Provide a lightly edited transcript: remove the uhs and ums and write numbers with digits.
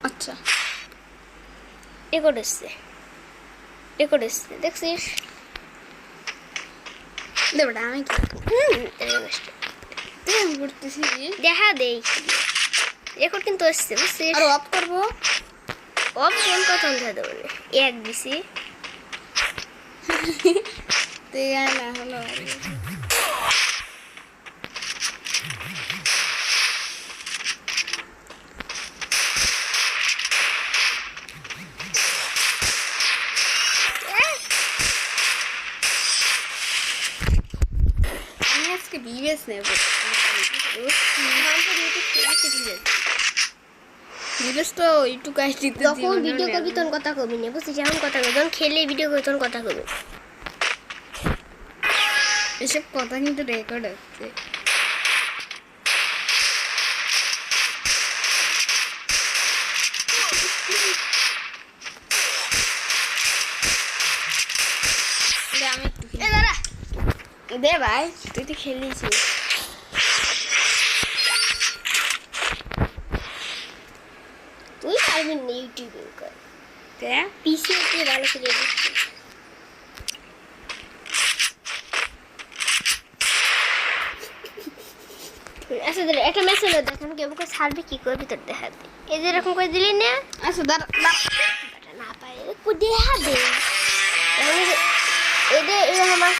আচ্ছা রেকর্ড এসছে দেখছিস? দেবটা আমি করতেছি দেখা দেই রেকর্ড কিন্তু এসছে বুঝছিস? আর অফ করবো অফ কোন কথা দেবো না এক দিছি না হলো আমি আজকে বিবেস নেব বিবেস তো একটু কাজ দিতে যখন ভিডিও করবি তখন কথা কবি না বুঝছিস? এখন কথা কবি যখন খেলে ভিডিও করবি তখন কথা কবি। এসব কথা কিন্তু রেকর্ড হচ্ছে আমি একটু দে ভাই তুই তো খেলিছিস তুই পারবি না ইউটিউবে কর পিসি তে ভালো করে দিচ্ছি আচ্ছা ধর একটা মেসেজ দেখান কেউ কে ছাড়বি কি করবি তোর দেখা দে এই যে এরকম করে দিলি না আচ্ছা না পাই দেখা দে এই যে এরকম